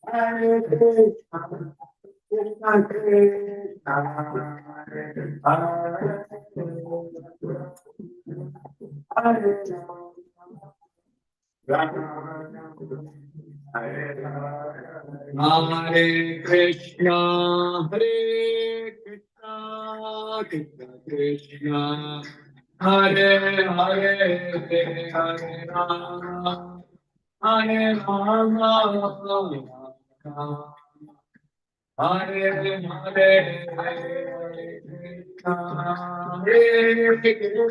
Hare Krishna, Krishna Krishna, Hare Hare, Hare Rama, Hare Hare Krishna, Krishna Krishna, Hare Hare, Hare Rama, Hare Rama, Hare Hare, Hare Krishna, Hare Krishna,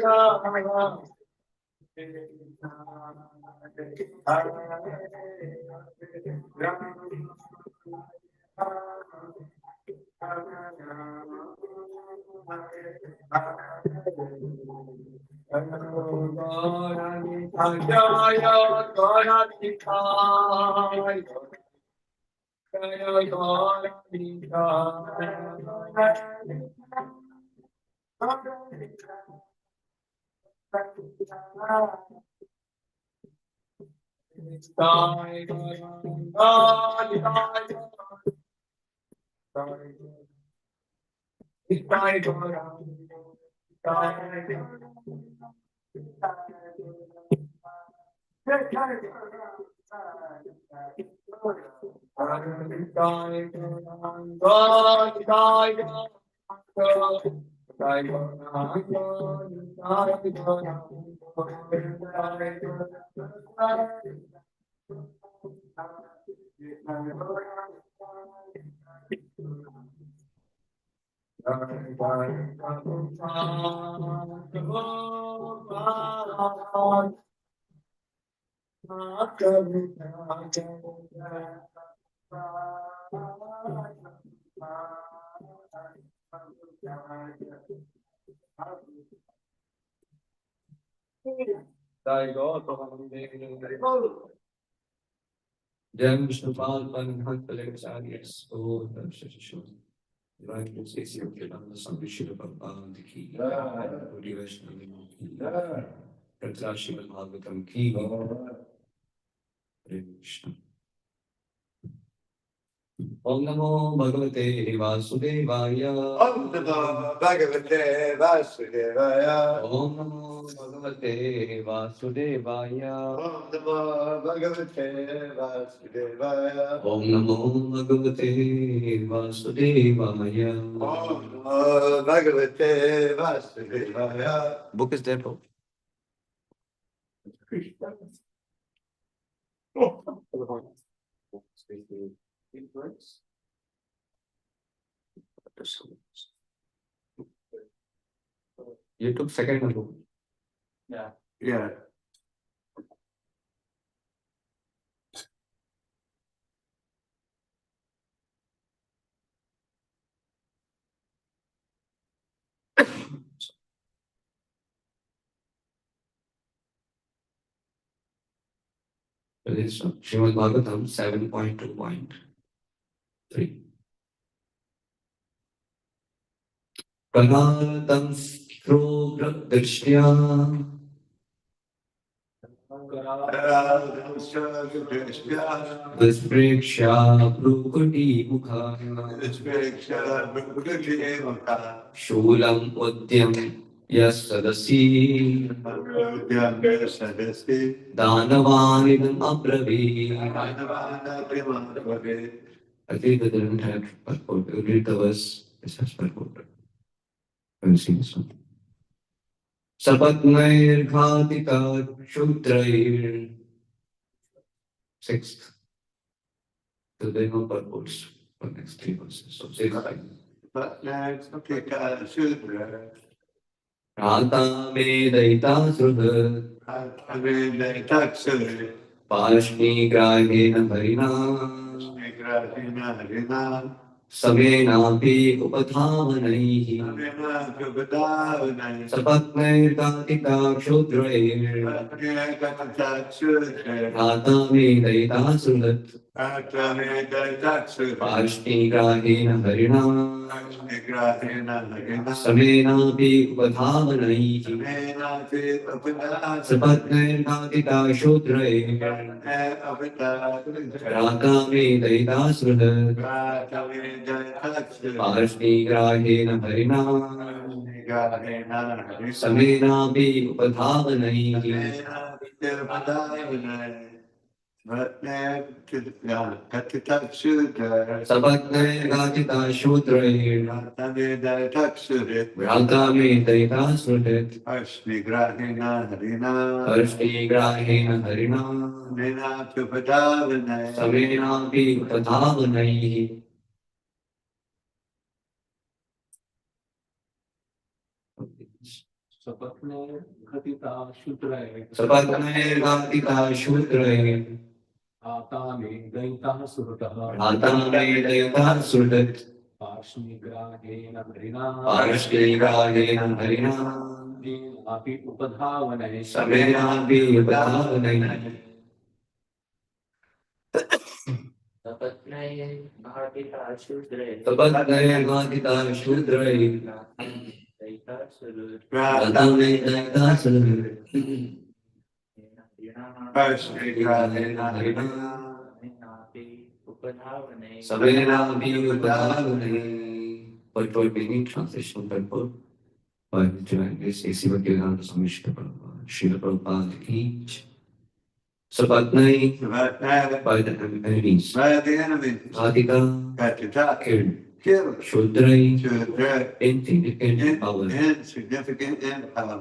Jam Vishnupan Panhan Palex Arias, O Shashu. Right, you say, see, okay, I'm the Sambishila Papa, the key, Udi Vaishnavi, Ratlashivan Bhagavatam key, Hare Krishna. Om Namo Bhagavate Vasudevaya. Om Namo Bhagavate Vasudevaya. Om Namo Bhagavate Vasudevaya. Om Namo Bhagavate Vasudevaya. Om Namo Bhagavate Vasudevaya. Om Namo Bhagavate Vasudevaya. Book is there, Paul. Krishna. Influence. You took second one. Yeah. Yeah. Srimad Bhagavatam 7.2.3. Pranatam Skro Drishya Vispreksha Brukati Mukha Shulam Udyam Yasadasi Danavanidam Abravi. I think that they don't have purport. You read the verse, it has purport. Can you see this one? Sapatnair Ghatika Shudrair. Sixth. So there are no purports for next three verses. So six. Sapatnair Ghatika Shudrair. Rata Vedaita Sudha. Rata Vedaita Sudha. Pashni Grahena Harina. Pashni Grahena Harina. समेनापि उपधावनैः सपत्नैर्गातिका क्षुद्रैर्भ्राता मे दयिता सुहृत् पार्ष्णिग्राहेण हरिणा समेनापि उपधावनैः सपत्नैर्गातिका क्षुद्रैर्भ्राता मे दयिता सुहृत् पार्ष्णिग्राहेण हरिणा समेनापि उपधावनैः सपत्नैर्गातिका क्षुद्रैर्भ्राता मे दयिता सुहृत् पार्ष्णिग्राहेण हरिणा समेनापि उपधावनैः सपत्नैर्घटिता शूद्रैर् आता मे दयितः सुहृतः पार्ष्णिग्राहेण हरिणा समेनापि उपधावनैः सपत्नैर्घटिता शूद्रैर् भ्राता मे दयिता सुहृत् पार्ष्णिग्राहेण हरिणा समेनापि उपधावनैः. For meaning translation purport by Johannes A.C. Bhaktivedanta Swami Srila Prabhupada ki. Sapatnai by the enemies. Adhika killed. Shudrai insignificant power.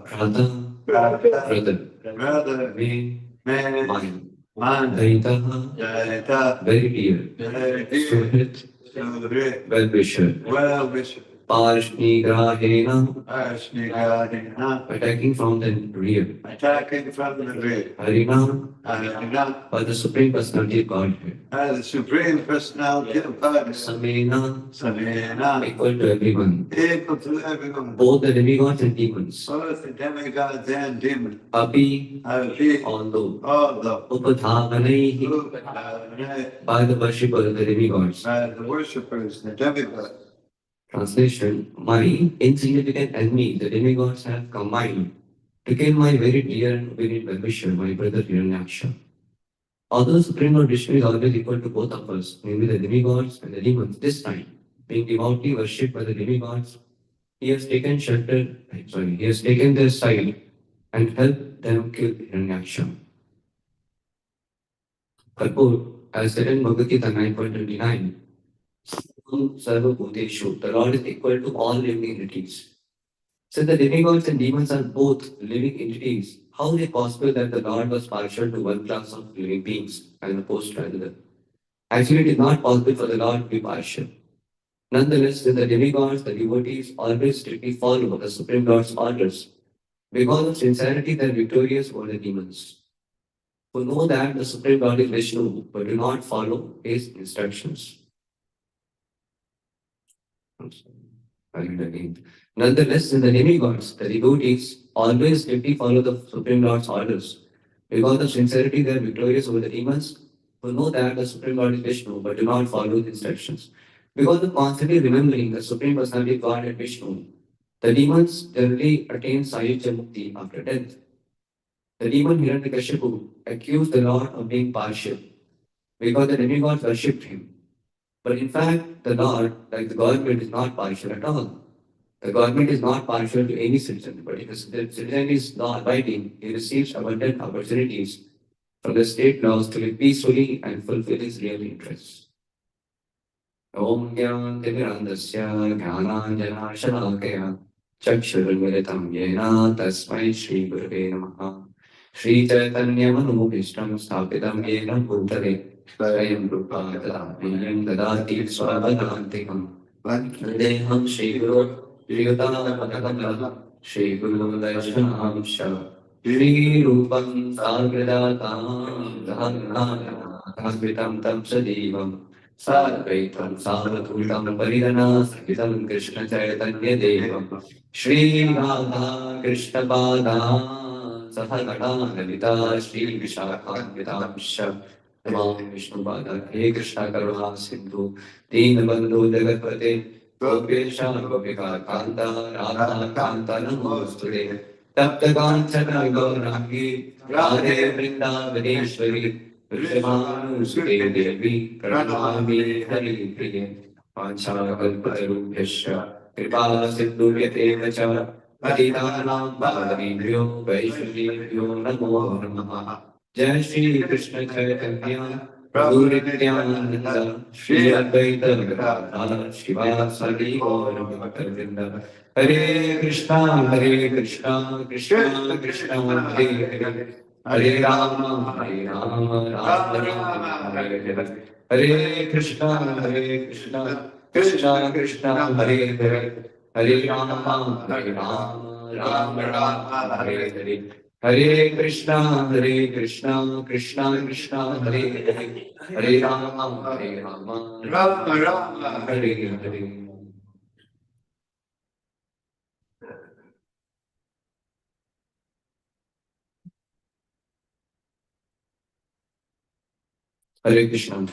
Brother. Man. Dayita very dear. Suhrit well-wisher. Parshnigrahena attacking from the rear. Harina by the Supreme Personality of Godhead. Samena equal to everyone. Both the demigods and demons. Api although. Upadhavanaihi by the worshippers of the demigods. Translation: my insignificant enemy, the demigods, have combined to kill my very dear and obedient well-wisher, my brother Hiranyaksha. Although Supreme Lord Vishnu is always equal to both of us, namely the demigods and the demons, this time, being devoutly worshipped by the demigods, he has taken their side and helped them kill Hiranyaksha. Purport, as said in Bhagavad Gita 9.29, Sarva Bhuteshu, the Lord is equal to all living entities. Since the demigods and demons are both living entities, how is it possible that the Lord was partial to one class of living beings and opposed to another? Actually, it is not possible for the Lord to be partial. Nonetheless, since the demigods, the devotees always strictly follow the Supreme Lord's orders, because of sincerity, they are victorious over the demons, who know that the Supreme Lord is Vishnu, but do not follow his instructions. Nonetheless, in the demigods, the devotees always strictly follow the Supreme Lord's orders. Because of sincerity, they are victorious over the demons who know that the Supreme Lord is Vishnu but do not follow his instructions. Because of constantly remembering the Supreme Personality of God and Vishnu, the demons generally attain Sayuja Mukti after death. The demon Hiranyakashipu accused the Lord of being partial because the demigods worshipped him. But in fact, the Lord, like the government, is not partial at all. The government is not partial to any citizen, but if the citizen is law abiding, he receives abundant opportunities from the state laws to live peacefully and fulfill his real interests. Om Gyantimirandasya Jnananjanashalakaya Chakshurunmilitam Yena Tasmai Shri Gurave Namaha Shri Chaitanya Manubhishtam Sthapitam Yena Bhutale Swayam Rupa Tadapiyam Dadati Swavadantikam Vandeham Shri Guru Shri Shri Guru Darshanamsha Shri Rupam Sarvadatam Dharanam Kasmitam Tam Sadivam Sadvaitam Savadhutam Paridana Sahitam Krishna Chaitanya Devam Shri Radha Krishna Pada Sahagana Lalita Shri Vishakhanvitamsha Tamam Vishnu Pada He Krishna Karuna Sindhu Deenabandhu Jagatpate Gopesha Gopika Kanta Radha Kanta Namostute Tapta Kanchana Gaurangi Radhe Vrindavaneshwari Vrishabhanusute Devi Pranamami Hari Priye Panchakalpatarubhyasya Kripa Sindhuvyate Vacha Patitanam Pavanebhyo Vaishnavebhyo Namo Namaha Jai Shri Krishna Chaitanya Prabhu Nityananda Shri Advaita Gadadhara Shivasadi Gaura Bhaktavrinda Hare Krishna Krishna Krishna Hare Hare Hare Rama Rama Rama Hare Hare Hare Krishna Krishna Krishna Hare Hare Hare Rama Rama Hare Hare Hare Krishna Krishna Hare Hare Hare Rama Rama Hare Hare Hare Krishna.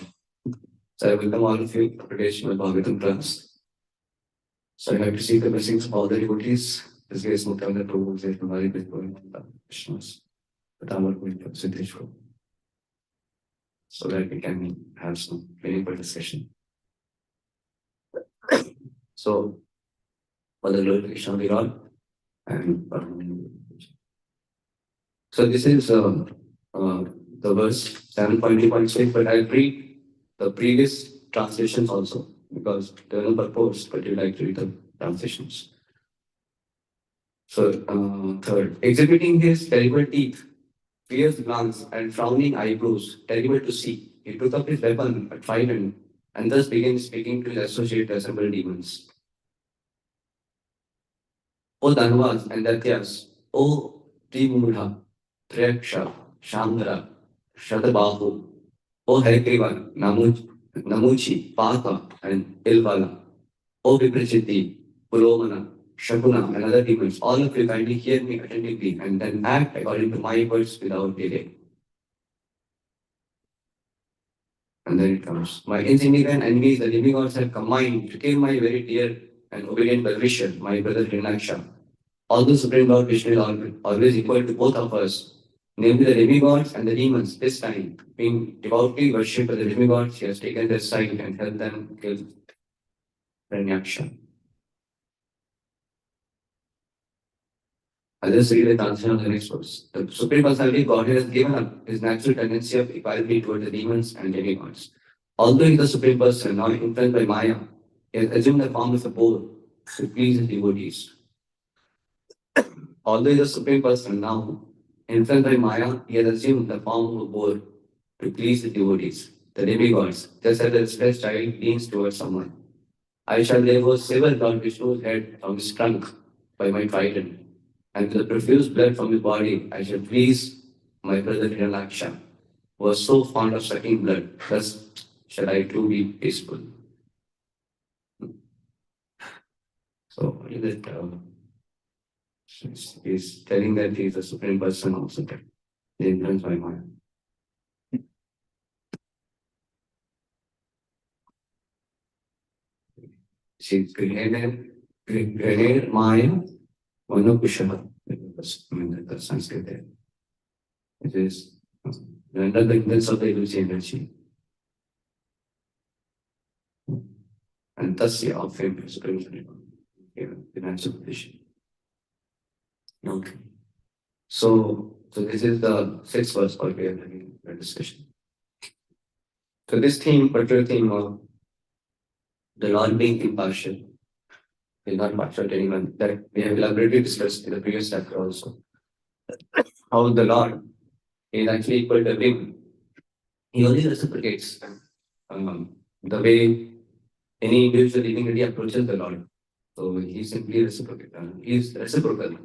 So I welcome all of you to today's Srimad Bhagavatam class. So I have to seek the blessings of all the devotees. This case, Muttanga Prabhu says, Mari Bhagavatam Krishna's Patamar Purita Siddheshwar. So that we can have some meaningful discussion. So, for the Lord Krishna be all. And so this is the verse 7.2.6, but I'll read the previous translations also because there are no purpose, but you like to read the translations. So, third, exhibiting his terrible teeth, fierce glance, and frowning eyebrows, terrible to see, he took up his weapon at Trident and thus began speaking to his associate assembled demons. O Dhanvas and Datyas, O Trimurha, Triyaksha, Chandra, Shatabahu, O Haikriva, Namuchi, Paka, and Ilvala, O Viprachiti, Pulomana, Shakuna, and other demons, all of you kindly hear me attentively and then act according to my words without delay. And then it comes. My insignificant enemies, the demigods, have combined to kill my very dear and obedient well-wisher, my brother Hiranaksha. Although Supreme Lord Vishnu is always equal to both of us, namely the demigods and the demons, this time, being devoutly worshipped by the demigods, he has taken their side and helped them kill Hiranyaksha. I'll just read the translation of the next verse. The Supreme Personality Godhead has given up his natural tendency of equality toward the demons and demigods. Although he is the Supreme Person, now influenced by Maya, he has assumed the form of a bull to please his devotees. Although he is the Supreme Person, now influenced by Maya, he has assumed the form of a bull to please the devotees, the demigods, just as a stressed child leans towards someone. I shall therefore sever Lord Vishnu's head from his trunk by my trident, and with the profuse blood from his body, I shall please my brother Hiranaksha, who was so fond of sucking blood, thus shall I too be peaceful. So, what is it? He's telling that he is the Supreme Person also, that the influence by Maya. She's Grenade Maya Manokushala. I mean, the Sanskrit there. It is under the influence of the illusion energy. And thus he of him is financial position. Okay. So this is the sixth verse for we are having a discussion. So this theme, particular theme of the Lord being impartial, is not partial to anyone, that we have elaborately discussed in the previous chapter also. How the Lord is actually equal to everyone. He only reciprocates the way any individual living entity approaches the Lord. So he simply reciprocates. He is reciprocal.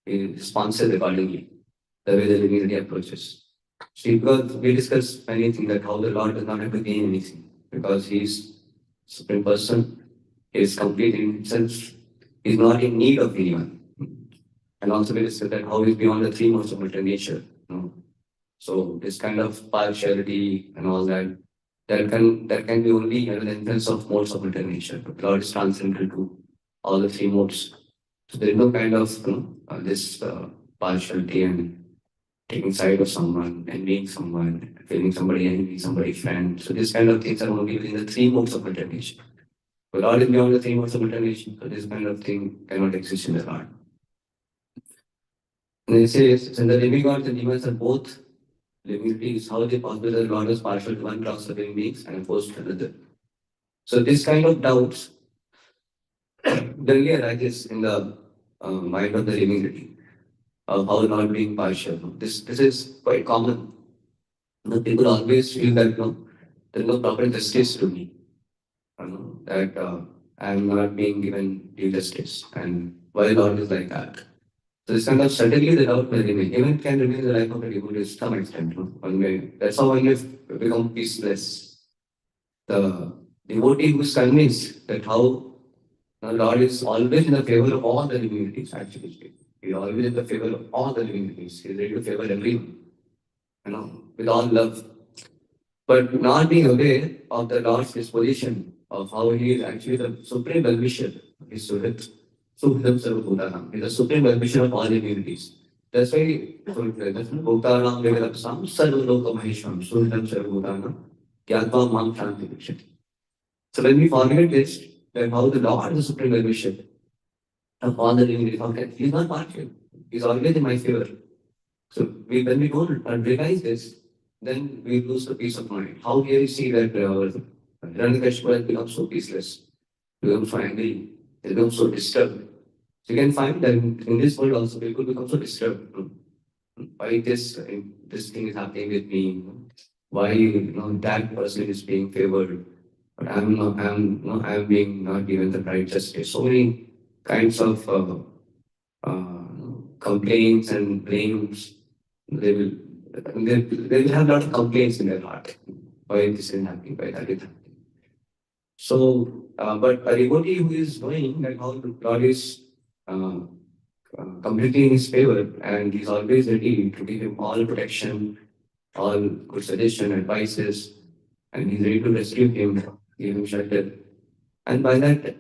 He responds accordingly, the way the living entity approaches. See, because we discussed many things that how the Lord does not have to gain anything. because he's supreme person, he is complete in himself, he's not in need of anyone. And also we discussed that how he's beyond the three modes of material nature. So this kind of partiality and all that, that can be only an influence of modes of material nature. But Lord is transcendental to all the three modes. So there is no kind of this partiality and taking side of someone, envying someone, feeling somebody enemy, somebody friend. So this kind of things are only within the three modes of material nature. But Lord is beyond the three modes of material nature. So this kind of thing cannot exist in the Lord. And it says, since the demigods and demons are both living beings, how is it possible that the Lord is partial to one class of living beings and opposed to another? So this kind of doubts generally arises in the mind of the living being of how not being partial. This is quite common. People always feel that there is no proper justice to me. That I am not being given due justice. And why Lord is like that? So this kind of certainly the doubt will remain. Even can remain in the life of a devotee to some extent. That's how one may become peaceless. The devotee who is convinced that how the Lord is always in the favor of all the living entities, actually speaking. He is always in the favor of all the living entities. He is ready to favor everyone, with all love. But not being aware of the Lord's disposition of how he is actually the supreme well-wisher of his Suhrit. Suhritam Sarvabhutanam. He is the supreme well-wisher of all living entities. That's why Bhutanam Vigalapsam Sarvaloka Maheshwam Suhritam Sarvabhutanam Gyatva Mam Shanti Vikshati. So when we forget this, then how the Lord is the supreme well-wisher of all the living entities, he is not partial. He is always in my favor. So when we don't realize this, then we lose the peace of mind. How here you see that Hiranyakashipu has become so peaceless, become so angry, he become so disturbed. So you can find that in this world also people become so disturbed. Why this thing is happening with me? Why that person is being favored, but I'm being not given the right justice. So many kinds of complaints and blames. They will they will have a lot of complaints in their heart. Why this is happening? Why that is happening? So, but a devotee who is knowing that how God is uh, completely in his favor and he's always ready to give him all protection, all good suggestion, advices, and he's ready to rescue him, give him shelter. And by that,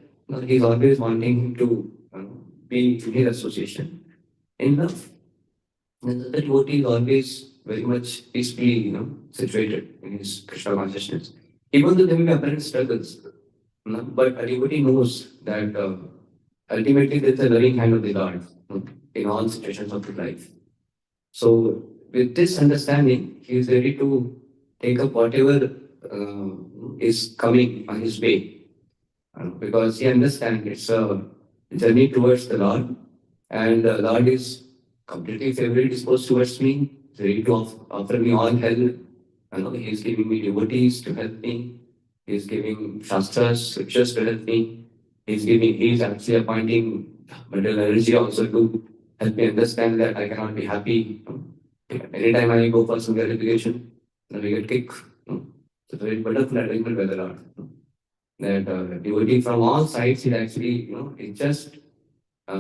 he's always wanting him to be in his association in love. And the devotee is always very much peacefully, situated in his Krishna consciousness. Even though there may be apparent struggles, but a devotee knows that ultimately there's a loving hand of the Lord in all situations of his life. So, with this understanding, he is ready to take up whatever is coming on his way, because he understands it's a journey towards the Lord, and the Lord is completely favorably disposed towards me, he's ready to offer me all help. He's giving me devotees to help me. He's giving shastras, scriptures to help me. He's actually appointing material energy also to help me understand that I cannot be happy. Anytime I go for some verification, we get kicked. It's a very wonderful arrangement by the Lord. That devotee from all sides, it actually, it's just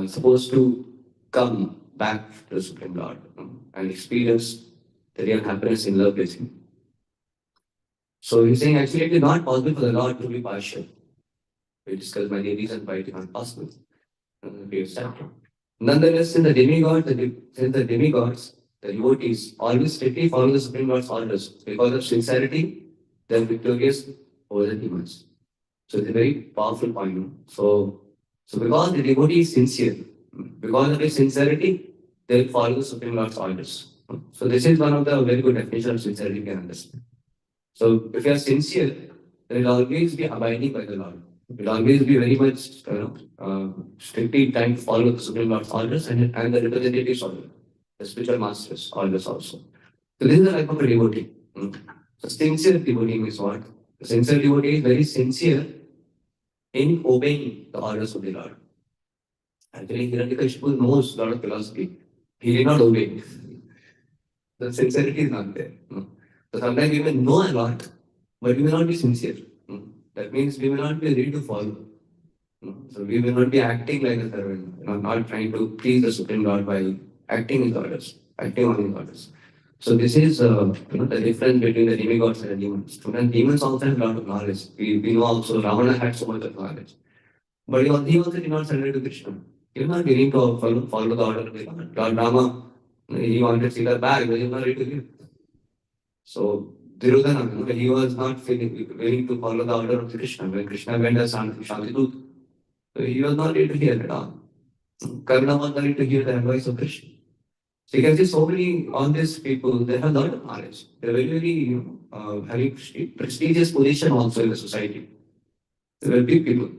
supposed to come back to the Supreme Lord and experience the real happiness in love with Him. So he's saying actually it is not possible for the Lord to be partial. We discussed many reasons why it is not possible. Nonetheless, since the demigods, the devotees always strictly follow the Supreme Lord's orders because of sincerity, they are victorious over the demons. So it's a very powerful point. So because the devotee is sincere, because of his sincerity, they will follow the Supreme Lord's orders. So this is one of the very good definition of sincerity you can understand. So if you are sincere, then you'll always be abiding by the Lord. You'll always be very much strictly trying to follow the Supreme Lord's orders and the representatives order, the spiritual masters orders also. So this is the life of a devotee. So sincere devotee means what? The sincere devotee is very sincere in obeying the orders of the Lord. Actually, Hiranyakashipu knows a lot of philosophy. He did not obey. The sincerity is not there. So sometimes you may know a lot, but you may not be sincere. That means we will not be ready to follow. So we will not be acting like a servant, not trying to please the Supreme Lord by acting his orders, acting on his orders. So this is the difference between the demigods and the demons. So then demons also have a lot of knowledge. We know also Ravana had so much of knowledge. But he also did not surrender to Krishna. He was not willing to follow the order of the Lord. Lord Rama, he wanted Sita back, but he was not ready to give. So Duryodhana, he was not willing to follow the order of Krishna. When Krishna went as Shantidut, so he was not ready to hear at all. Karna was not ready to hear the advice of Krishna. So you can see so many, all these people, they have a lot of knowledge. They're very, having prestigious position also in the society. They were big people.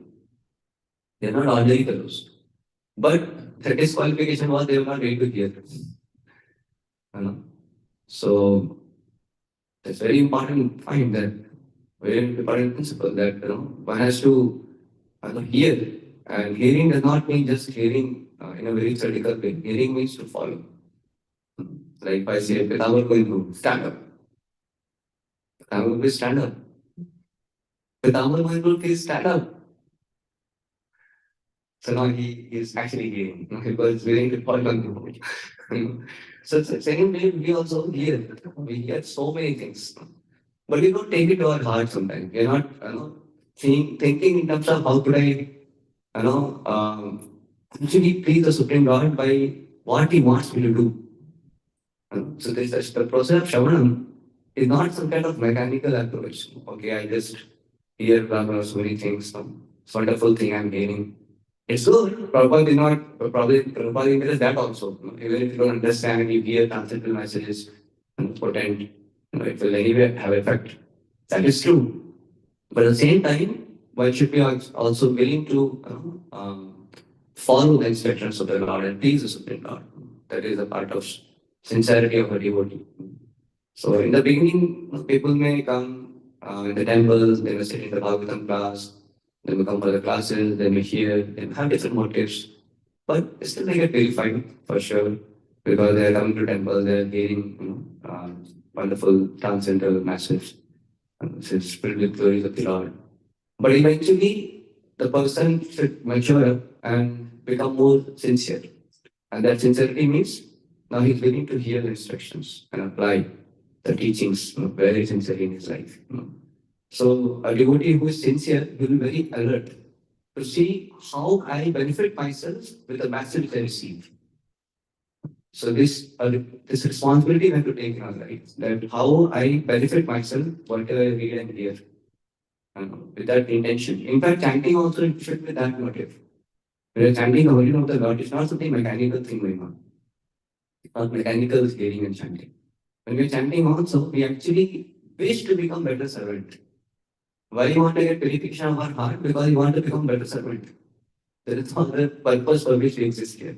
They're not ordinary fellows. But the disqualification was they were not ready to hear. You know? So it's very important point that very important principle that one has to hear. And hearing does not mean just hearing in a very theoretical way. Hearing means to follow. Like if I say, Pitambar going to stand up. Pitambar will stand up. Pitambar going to please stand up. So now he is actually hearing. He was willing to follow you. So it's the same way we also hear. We hear so many things. But we don't take it to our heart sometimes. We're not thinking in terms of how could I actually please the Supreme Lord by what he wants me to do. So this the process of Shravanam is not some kind of mechanical approach. Okay, I just hear blah blah so many things, some wonderful thing I'm hearing. It's good. Prabhupada did not Prabhupada encourages that also. Even if you don't understand, you hear transcendental messages and potent, it will anyway have effect. That is true. But at the same time, one should be also willing to follow the instructions of the Lord and please the Supreme Lord. That is a part of sincerity of a devotee. So in the beginning, people may come in the temples, they may sit in the Bhagavatam class, they may come for the classes, they may hear, they may have different motives. But still they get purified for sure because they are coming to temples, they are hearing wonderful transcendental messages, spiritual glories of the Lord. But eventually, the person should mature and become more sincere. And that sincerity means now he's willing to hear the instructions and apply the teachings very sincerely in his life. So a devotee who is sincere will be very alert to see how I benefit myself with the message I receive. So this responsibility we have to take in our life, that how I benefit myself, whatever I read and hear, with that intention. In fact, chanting also should be that motive. When you're chanting the holy name of the Lord, it's not something mechanical thing going on. It's not mechanical hearing and chanting. When we're chanting also, we actually wish to become better servant. Why you want to get purification of our heart? Because you want to become better servant. There is no other purpose for which we exist here.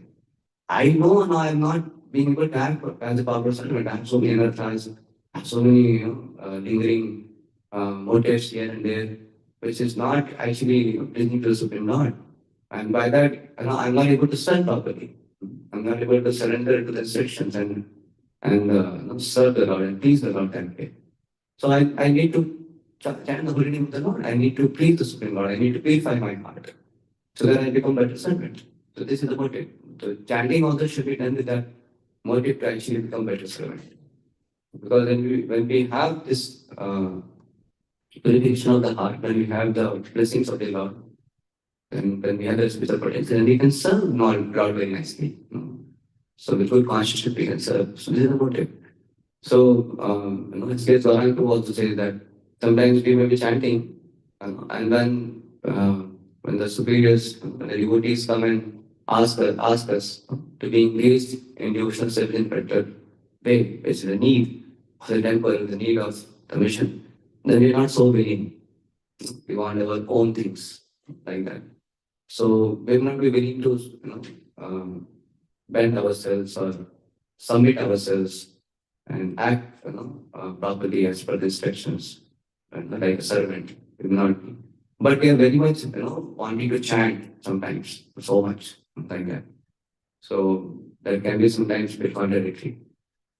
I know now I'm not being able to act as a power servant. I have so many anarthas, I have so many lingering motives here and there, which is not actually pleasing to the Supreme Lord. And by that, I'm not able to serve properly. I'm not able to surrender to the instructions and serve the Lord and please the Lord that way. So I need to chant the holy name of the Lord. I need to please the Supreme Lord. I need to purify my heart so that I become better servant. So this is the motive. So chanting also should be done with that motive to actually become better servant. Because when we have this purification of the heart, when we have the blessings of the Lord, and when we have the spiritual protection, then we can serve Lord very nicely. So with good consciousness we can serve. So this is the motive. So it's case Varan to also say that sometimes we may be chanting, and then when the superiors, when the devotees come and ask us to be engaged in devotional service in particular way, it's the need of the temple, the need of the mission, then we're not so willing. We want our own things like that. So we will not be willing to bend ourselves or submit ourselves and act properly as per the instructions like a servant. We will not be. But we are very much wanting to chant sometimes so much like that. So that can be sometimes a bit contradictory.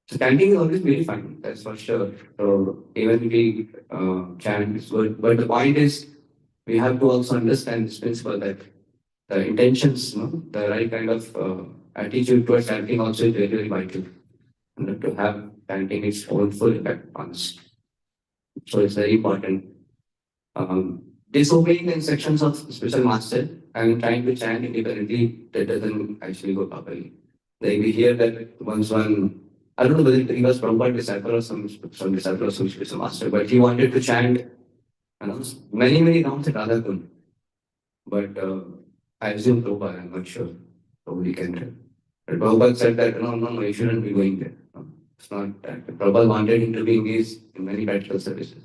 So chanting is always very fine, that's for sure. So even we chant is good, but the point is we have to also understand this principle that the intentions, the right kind of attitude towards chanting also is very, very vital. And to have chanting its own full effect on us. So it's very important. Disobeying the instructions of spiritual master and trying to chant independently, that doesn't actually go properly. Like we hear that once one, I don't know whether he was Prabhupada disciple or some disciple of some spiritual master, but he wanted to chant many, many rounds at Radha Kund. But I assume Prabhupada, I'm not sure. Probably can tell. But Prabhupada said that no, you shouldn't be going there. No, it's not that. Prabhupada wanted him to be engaged in many practical services.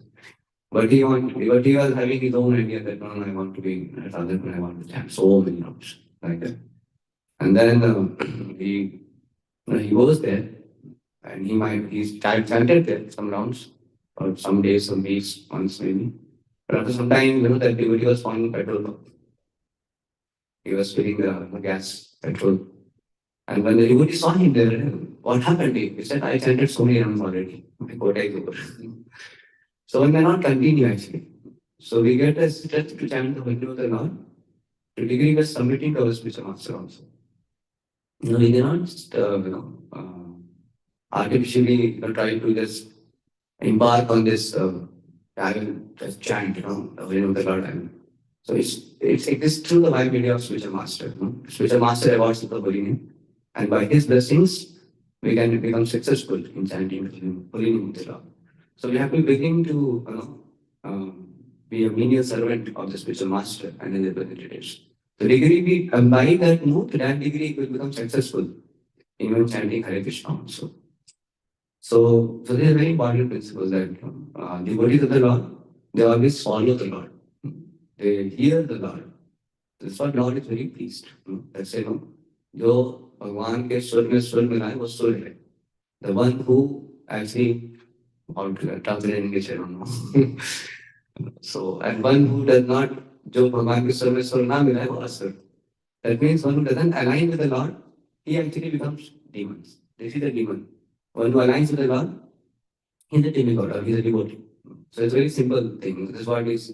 But he was having his own idea that no, I want to be at Radha Kund, I want to chant so many rounds like that. And then he goes there and he's chanted there some rounds or some days, some weeks, months maybe. But after some time, that devotee was finding petrol pump. He was filling the gas, petrol. And when the devotee saw him there, what happened? He said, I chanted so many rounds already. My quota is over. So one cannot continue actually. So we get a strength to chant the Holy of the Lord. To degree was submitting to our spiritual master also. We cannot artificially try to just embark on this. I will just chant, the name of the Lord. So it exists through the wide media of spiritual master. Spiritual master awards the holy name, and by his blessings, we can become successful in chanting the holy name of the Lord. So we have to begin to be a menial servant of the spiritual master and his representatives. The degree we combine that move, to that degree we will become successful in even chanting Hare Krishna also. So there are very important principles that devotees of the Lord, they always follow the Lord. They hear the Lord. That's why Lord is very pleased. Let's say, जो भगवान के स्वर में स्वर मिलाए वो सुर है. The one who actually, how to translate in English, I don't know. So, and one who does not, जो भगवान के स्वर में स्वर ना मिलाए वो असुर. That means one who doesn't align with the Lord, he actually becomes demons. This is a demon. One who aligns with the Lord, he's a demigod or he's a devotee. So it's a very simple thing. This is what is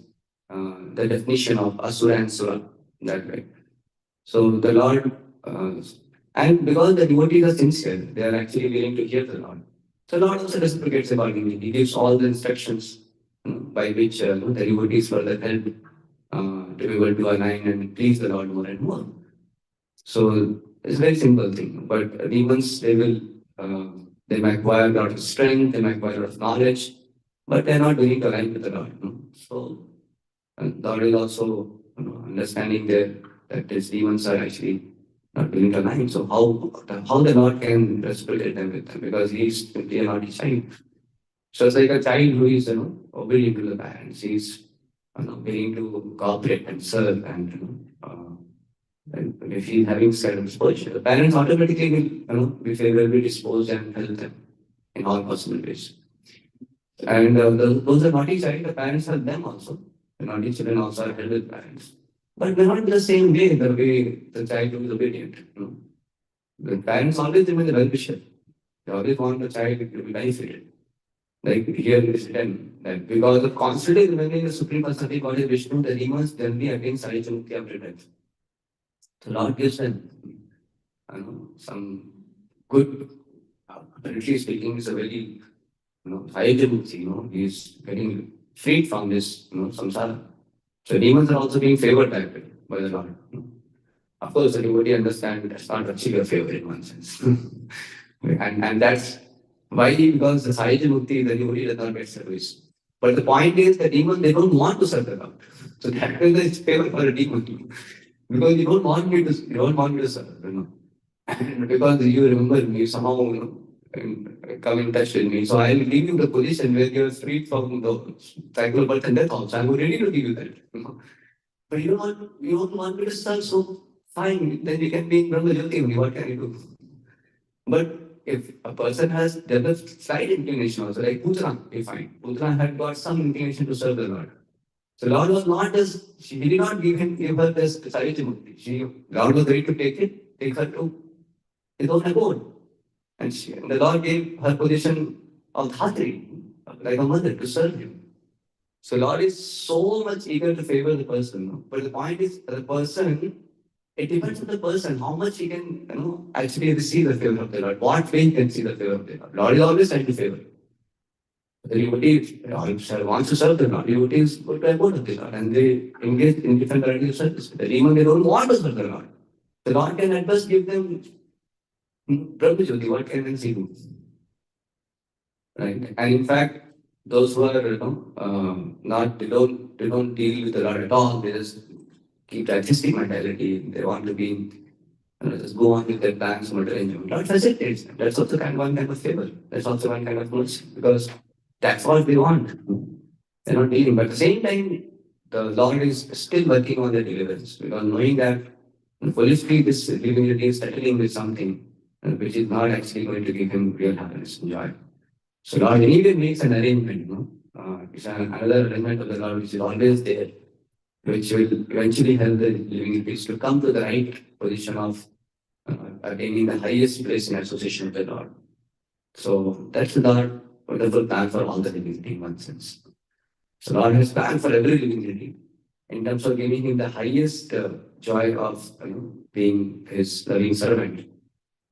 the definition of asura and sura that way. So the Lord, and because the devotees are sincere, they are actually willing to hear the Lord. So Lord also reciprocates accordingly. He gives all the instructions by which the devotees further help to be able to align and please the Lord more and more. So it's a very simple thing. But demons, they may acquire a lot of strength, they may acquire a lot of knowledge, but they're not willing to align with the Lord. So Lord is also understanding that these demons are actually not willing to align. So how the Lord can reciprocate them with them, because he's simply a naughty child. So it's like a child who is obedient to the parents. He's willing to cooperate and serve, and if he's having certain exposure, the parents automatically will be favorably disposed and help them in all possible ways. And those are naughty child, the parents help them also. The naughty children also are held with parents. But not in the same way, the way the child who is obedient. The parents always remain the well-wisher. They always want the child to be benefited. Like here it is written that because of constantly remaining the Supreme Personality Godhead Vishnu, the demons generally attain Sahaja Mukti after death. The Lord gives them some good, apparently speaking, is a very Sahaja Mukti. He's getting freed from this samsara. So demons are also being favored by the Lord. Of course, the devotee understands that's not actually a favor in one sense. and that's why, because the Sahaja Mukti, the devotee does not get service. But the point is, the demon, they don't want to serve the Lord. So that is the favor for a demon. Because you don't want me to serve, And because you remember me, somehow, come in touch with me. So I will give you the position where you are freed from the cycle of birth and death also. I'm ready to give you that. But you don't want me to serve, so fine, then you can be in Brahma Jyoti only. What can you do? But if a person has developed slight inclination also, like Putra, we find. Putra had got some inclination to serve the Lord. So Lord was not he did not give her this Sahaja Mukti. Lord was ready to take her to his own abode. And the Lord gave her position of Dhatri, like a mother, to serve him. So Lord is so much eager to favor the person. No? But the point is, the person, it depends on the person how much he can, actually receive the favor of the Lord. What way he can see the favor of the Lord. Lord is always trying to favor. The devotee wants to serve the Lord. Devotees go to abode of the Lord and they engage in different varieties of service. But even they don't want to serve the Lord. The Lord can at best give them Prabhu Jyoti, what can they do? Right? And in fact, those who are not they don't deal with the Lord at all. They just keep the artistic mentality. They want to be just go on with their plans and arrangement. Lord facilitates them. That's also one kind of favor. That's also one kind of mercy because that's what they want. They're not dealing. But at the same time, the Lord is still working on their deliverance because knowing that foolishly this living is settling with something which is not actually going to give him real happiness and joy. So Lord anyway makes an arrangement, it's another arrangement of the Lord which is always there, which will eventually help the living entities to come to the right position of attaining the highest place in association with the Lord. So that's the Lord wonderful plan for all the living entities in one sense. So Lord has planned for every living entity in terms of giving him the highest joy of being his loving servant.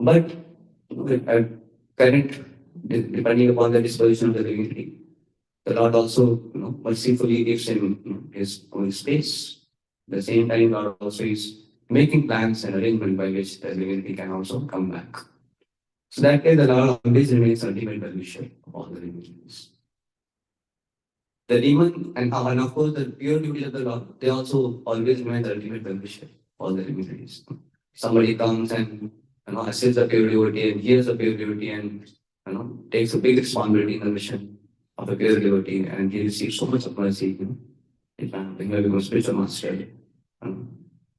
But at current, depending upon the disposition of the living entity, the Lord also mercifully gives him his own space. At the same time, Lord also is making plans and arrangement by which the living entity can also come back. So that way, the Lord always remains ultimate beneficiary of all the living entities. The demon and of course the pure duty of the Lord, they also always remain the ultimate beneficiary of all the living entities. Somebody comes and assists the pure devotee and hears the pure devotee and takes a big responsibility in the mission of a pure devotee and he receives so much of mercy. It can become a spiritual master.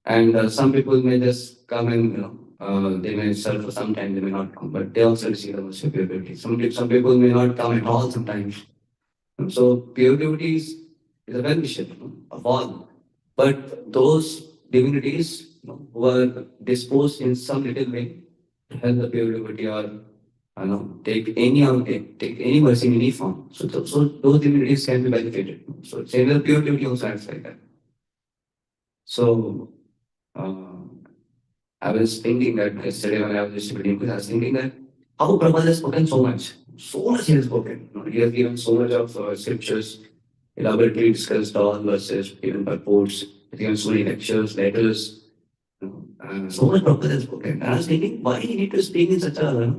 And some people may just come and they may serve for some time, they may not come, but they also receive the mercy of pure devotee. Some people may not come at all sometimes. So pure devotee is a well-wisher of all. But those divinities who are disposed in some little way to help the pure devotee or take any mercy in any form. So those divinities can be benefited. So same with pure devotee also acts like that. So I was thinking that yesterday when I was distributing, I was thinking that how Prabhupada has spoken so much. So much he has spoken. He has given so much of scriptures, elaborately discussed all verses, even purports, given so many lectures, letters. So much Prabhupada has spoken. And I was thinking, why he need to speak in such a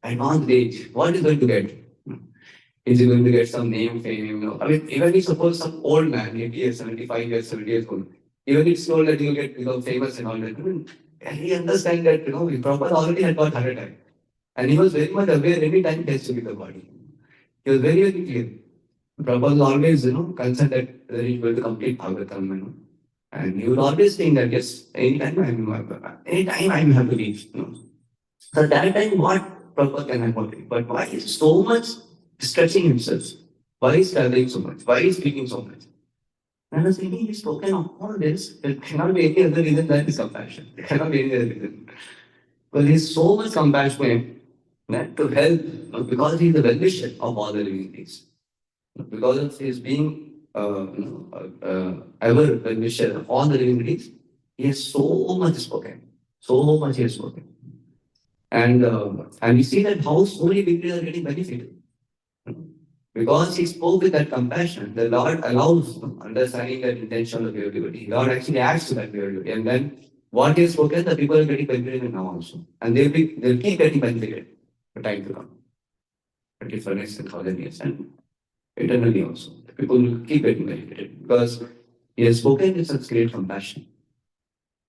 advanced age? What is going to get? Is he going to get some name, fame? I mean, even if suppose some old man, 80 years, 75 years, 70 years old, even it's told that you'll become famous and all that. I mean, and he understand that, Prabhupada already had got heart attack. And he was very much aware any time he has to leave the body. He was very, very clear. Prabhupada was always, concerned that whether he will complete Bhagavatam, and he would always think that, yes, anytime I'm have to leave, So at that time, what Prabhupada can have but why is so much stretching himself? Why is traveling so much? Why is speaking so much? And I was thinking, he's spoken of all this. There cannot be any other reason than his compassion. There cannot be any other reason. Because he's so much compassionate that to help, because he's the well-wisher of all the living things. Because of his being ever well-wisher of all the living things, he has so much spoken. So much he has spoken. And we see that how so many people are getting benefited. Because he spoke with that compassion, the Lord allows understanding that intention of pure devotee. God actually adds to that pure devotee. And then what he has spoken, the people are getting benefited now also. And they'll keep getting benefited for time to come. For next 1,000 years and eternally also. The people will keep getting benefited because he has spoken with such great compassion.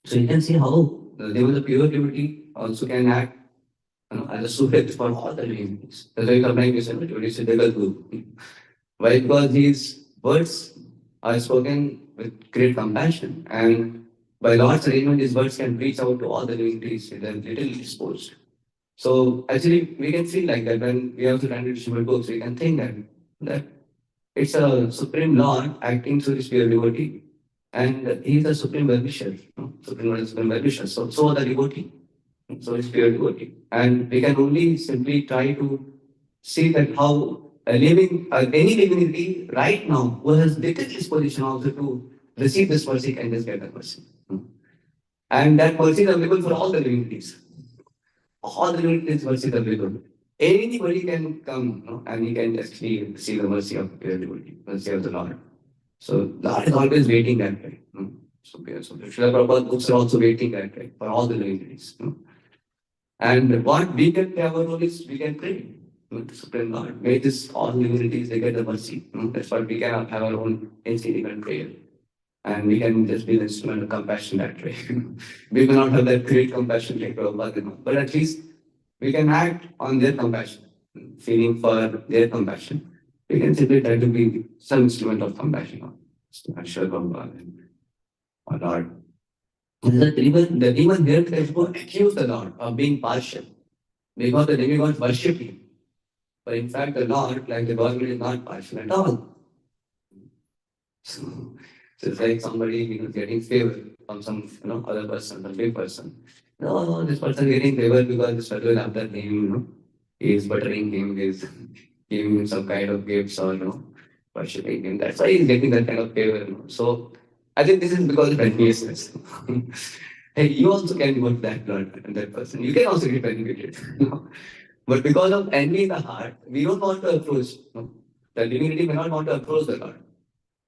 So you can see how the pure devotee also can act as a subject for all the living beings. That's why sometimes you say Degal Guru. Why? Because these words are spoken with great compassion, and by Lord's arrangement, these words can reach out to all the living beings with a little disposed. So actually, we can feel like that when we have to run into books, we can think that it's a supreme Lord acting through this pure devotee, and he is the supreme well-wisher, supreme well-wisher. So the devotee. So it's pure devotee. And we can only simply try to see that how any living entity right now who has taken this position also to receive this mercy can just get that mercy. And that mercy is available for all the living entities. All the living entities mercy is available. Anybody can come, and he can actually see the mercy of the devotee, mercy of the Lord. So Lord is always waiting that way. So Srila Prabhupada books are also waiting that way for all the living entities. And what we can play our role is we can pray to Supreme Lord. May this all divinities they get the mercy. That's what we can have our own insignificant prayer. And we can just be the instrument of compassion that way. We may not have that great compassion like Prabhupada, but at least we can act on their compassion, feeling for their compassion. We can simply try to be some instrument of compassion. I'm sure Prabhupada or Lord. The demon here tries to accuse the Lord of being partial because the demigods worship him. But in fact, the Lord, like the government, is not partial at all. So it's like somebody getting favor from some other person, some big person. No, this person getting favor because this fellow is after him, he is buttering him, he is giving him some kind of gifts or worshipping him. That's why he's getting that kind of favor. So I think this is because of enviousness. Hey, you also can work that Lord and that person. You can also get benefited. But because of envy in the heart, we don't want to approach. The divinity may not want to approach the Lord.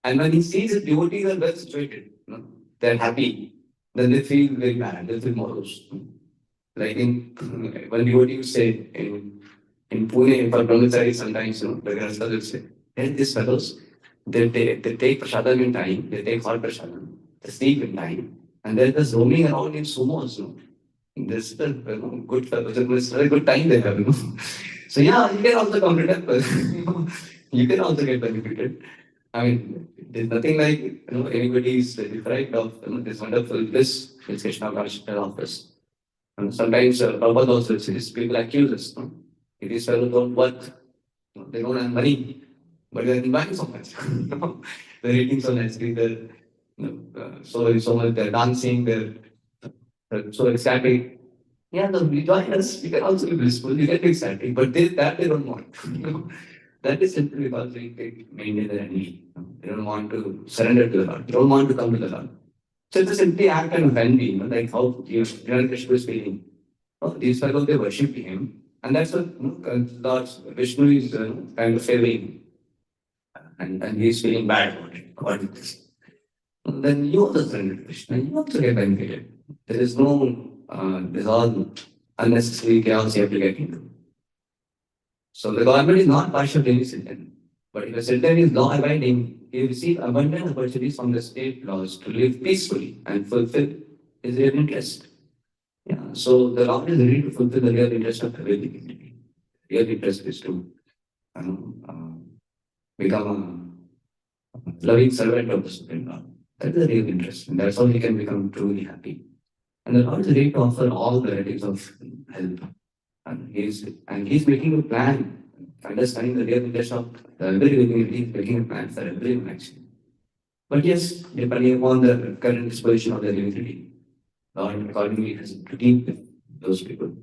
And when he sees his devotees are well situated, they're happy, then they feel very bad, they feel morose. Like in when devotees say in Pune, for Brahmachari, sometimes the Grahasthas will say, hey, these fellows, they take prasadam in time, they take hot prasadam, they sleep in time, and they're just roaming around in sumos. This is a good fellows, it's a good time they have. So yeah, you can also come to temple. You can also get benefited. I mean, there's nothing like anybody is deprived of this wonderful bliss which Krishna Consciousness offers. And sometimes Prabhupada also says people accuse us. If these fellows don't work, they don't have money, but they're enjoying so much. They're eating so nicely, they're so much, they're dancing, they're so ecstatic. Yeah, no, you join us, you can also be blissful, you can be ecstatic, but that they don't want. That is simply because they maintain their envy. They don't want to surrender to the Lord. They don't want to come to the Lord. So it's a simply act of envy, like how Krishna is feeling. These fellows, they worship him. And that's what Lord Vishnu is kind of favoring. And he's feeling bad about it, according to this. And then you also surrender to Krishna. You also get benefited. There is no, there's all unnecessary chaos you have to get into. So the government is not partial to any citizen. But if a citizen is law abiding, he will receive abundant opportunities from the state laws to live peacefully and fulfill his real interest. Yeah. So the law is ready to fulfill the real interest of every living. Real interest is to become a loving servant of the Supreme Lord. That is the real interest. And that's how he can become truly happy. And the Lord is ready to offer all varieties of help. And he's making a plan, understanding the real interest of every living entity, he's making a plan for everyone actually. But yes, depending upon the current disposition of the living entity, Lord accordingly has to deal with those people.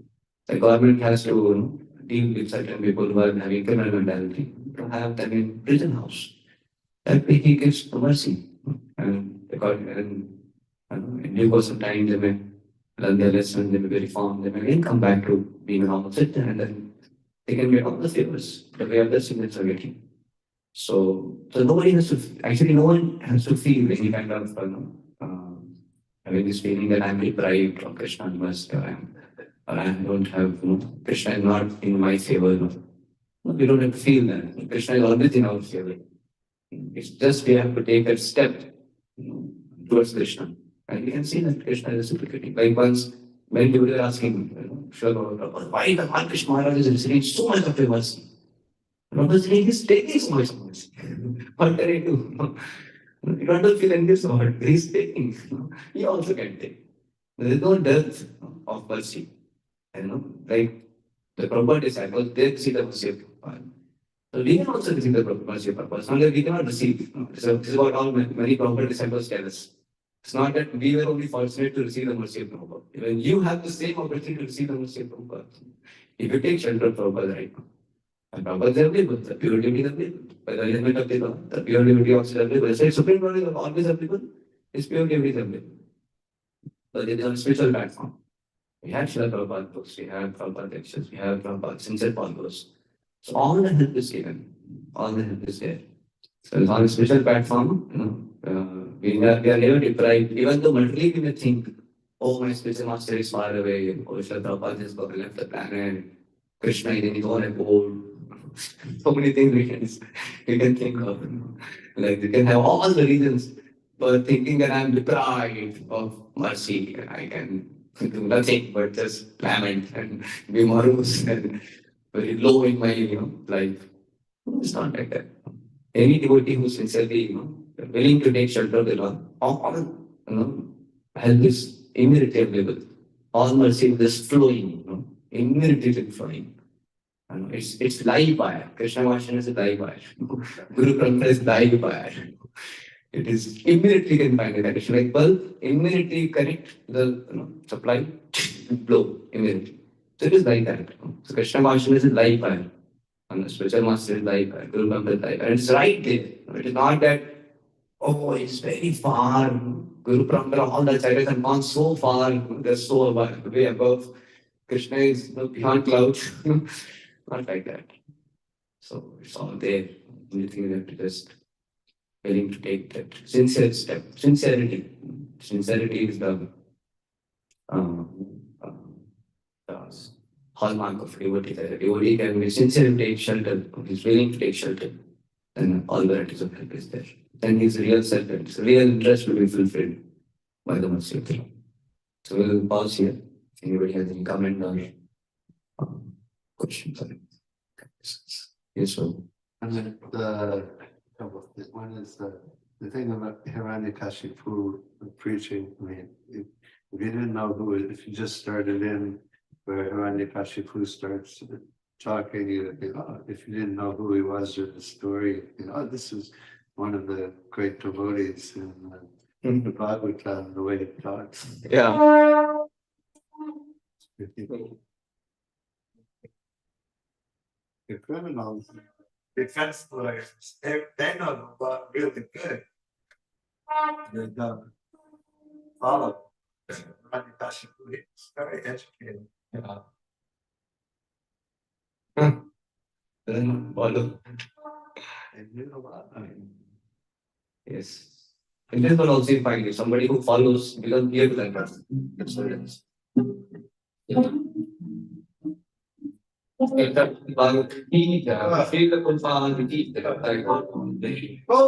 The government has to deal with certain people who are having criminal mentality to have them in prison house. That way he gives mercy. And in due course of time, they may learn their lesson, they may be reformed, they may again come back to being a normal citizen, and then they can get all the favors the way other citizens are getting. So nobody has to, actually, no one has to feel any kind of, having this feeling that I'm deprived of Krishna mercy, or I don't have, Krishna is not in my favor. No, we don't have to feel that. Krishna is always in our favor. It's just we have to take that step towards Krishna. And we can see that Krishna is reciprocating. Like once, many people are asking, why the Lord Krishna Maharaj is receiving so much of your mercy? Prabhupada saying, he's taking so much of mercy. What can I do? You don't feel envious about it. He's taking. He also can take. There is no dearth of mercy. Like the Prabhupada disciples, they see the mercy of Prabhupada. So we can also receive the mercy of Prabhupada. It's not that we cannot receive. This is what all many Prabhupada disciples tell us. It's not that we were only fortunate to receive the mercy of Prabhupada. Even you have the same opportunity to receive the mercy of Prabhupada. If you take shelter of Prabhupada right now, And Prabhupada is available, the pure devotee is available. By the arrangement of the law, the pure devotee also is available. So Supreme Lord is always available, his pure devotee is available. But it is on a spiritual platform. We have Srila Prabhupada books, we have Prabhupada lectures, we have Prabhupada sincere followers. So all the help is given. All the help is there. So it's on a special platform, we are never deprived, even though materially we may think, oh, my spiritual master is far away, oh, Srila Prabhupada has left the planet, Krishna is in his own abode. So many things we can think of. Like we can have all the reasons for thinking that I'm deprived of mercy and I can do nothing but just lament and be morose and very low in my life. It's not like that. Any devotee who sincerely willing to take shelter of the Lord, all help is immediately available. All mercy is just flowing, immediately flowing. It's live fire. Krishna consciousness is live fire. Guru Parampara is live fire. It is immediately can find it. It's like bulb, immediately connect the supply, blow immediately. So it is like that. So Krishna consciousness is live fire. And the spiritual master is live fire. Guru Parampara is live fire. And it's right there. It is not that, oh, it's very far. Guru Parampara, all the acharyas have gone so far. They're so way above. Krishna is beyond clouds. Not like that. So it's all there. Only thing you have to just willing to take that sincere step. Sincerity. Sincerity is uh, the hallmark of devotee. The devotee can be sincere and take shelter. He's willing to take shelter. Then all varieties of help is there. Then his real self, his real interest will be fulfilled by the mercy of the Lord. So we'll pause here. If anybody has any comment or questions? Yes, sir. And then one is the thing about Hiranyakashipu preaching. I mean, if you didn't know who, if you just started in where Hiranyakashipu starts talking, if you didn't know who he was or the story, this is one of the great devotees in the Bhagavatam, the way it talks. Yeah. The criminals, defense lawyers, they know the law really good. They don't follow. Hiranyakashipu is very educated. Yeah. Then follow. And you know what? I mean, Yes. In this one also you find it. Somebody who follows becomes clear to that person. That's what it is. Yeah. oh,